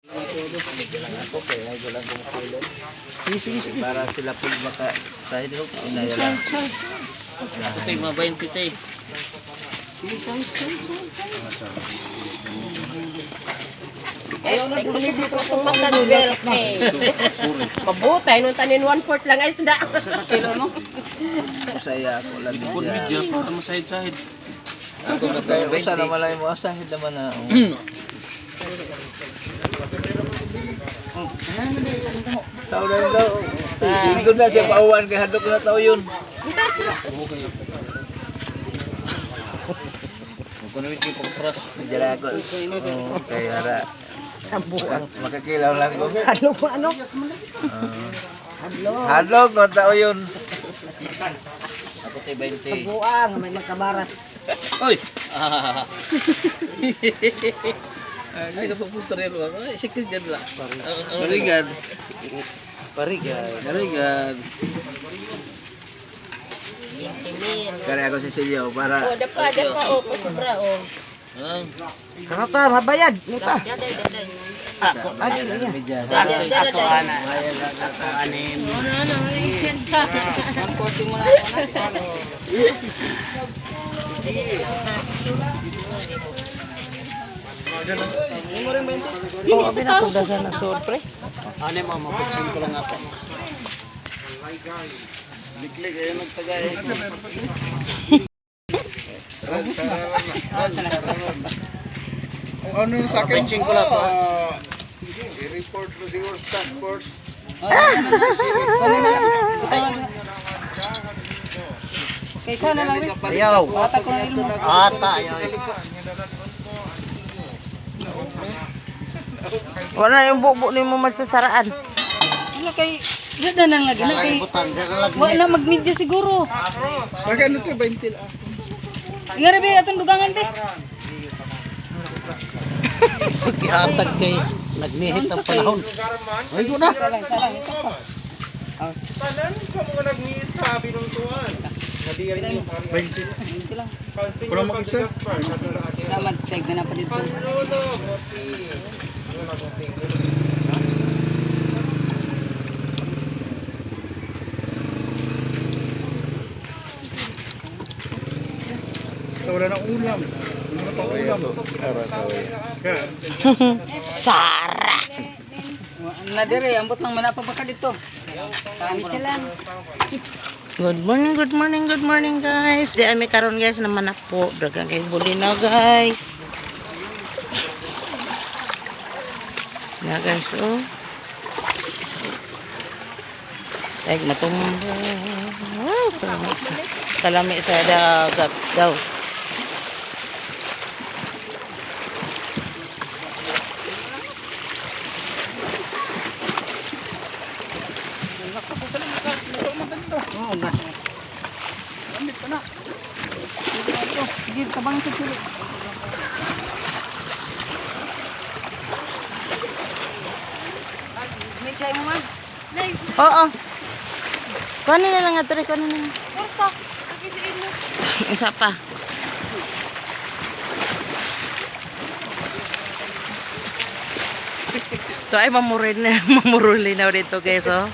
Medyo lang ako, kaya medyo lang kumukulong. Para sila po maka... Sahid ko, inaya lang. Ako tayo mabayin kita eh. Pabutay, nung tanin 1/4 lang ay sunda. Masaya ako lang Media para masahid-sahid. Ako magkakaroon sa naman lang yung mga sahid naman na. Tao na yun daw. Singgo na siya pauwan kay hadok na tao yun. Magkunawit yung pagpras. Diyan ako. Okay, hara. Makakilaw lang ko. Ano po ano? Hadlok na tao yun. Ako tayo 20. Buang, may magkabarat. Uy! Ay, kapag putarero ako. Ay, sikil dyan lang. Parigan. Parigan. Kaya ako si Silyo para... Dapa, sobra, Kama pa, mabayad. Ano pa? Ako, Medya. Ako, ana. Ako, anin. Oo, sabi na ito dagan na sorpre. Ano mo, mapatsin ko lang ako. Liklik, ayun nagtagay. Ano sa akin? Mapatsin ko lang ako. I-report mo siguro staff force. Kay ko na lang. Ayaw. Ata ko na ilmo. Ata, ayaw. Wala yung bubo ni mo magsasaraan. Wala kay ganda nang lagi na kay. Wala magmedia siguro. Baka ano to, 20 lang. Ngari be atong dugangan be. Pag-iatag kay nagnihit ang panahon. Ay, ko na. Salang ito pa. Tanan ka mga nag-meet sa binuntuan. Nabigyan niyo yung 20 lang. Kulang mag-isa. Sama steg na pa dito. Panlolo, moti. Wala ko tingin. Wala nang ulam. Wala pang ulam. Sara. Na dire ambot lang manapa baka dito. Good morning guys. Di ami karon guys na manapo dagang kay Bulinaw guys. Ya guys oh. Ay matumba. Wow, kalami sa dagat daw. Oo na. Gamit pa na. Sige, tabang sa kilo. May chay mo man? Oo. Kunin na lang nga ito. Kunin na lang. Isa pa. Ito ay mamuruli na dito guys oh.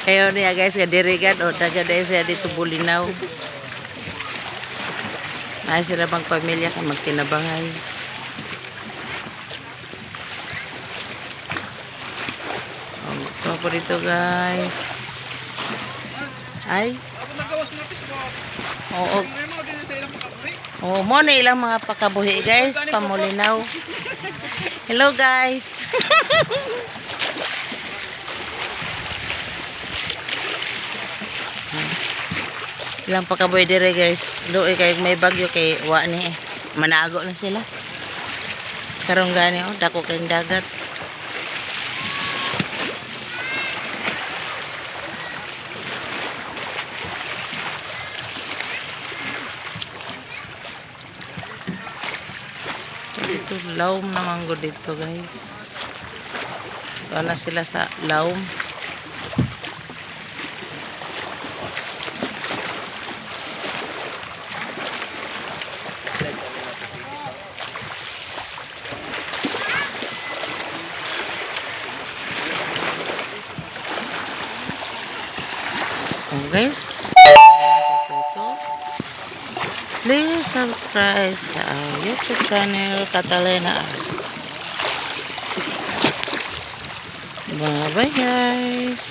Ayun niya guys, kadirigan o daga dahil siya dito Bulinaw. Ay sila bang pamilya ka magtinabangay. Ito po dito guys. Ay. Oo. Oo, mo na ilang mga pakabuhi guys, pamulinaw. Hello guys. Ilang pakaboy dire guys. Doon kay may bagyo kay wa ni manago na sila. Karong gani oh, dako kayong dagat. Dito laom naman go dito guys. Wala sila sa laom. Oh guys, please subscribe sa YouTube channel Catalina. Bye bye guys.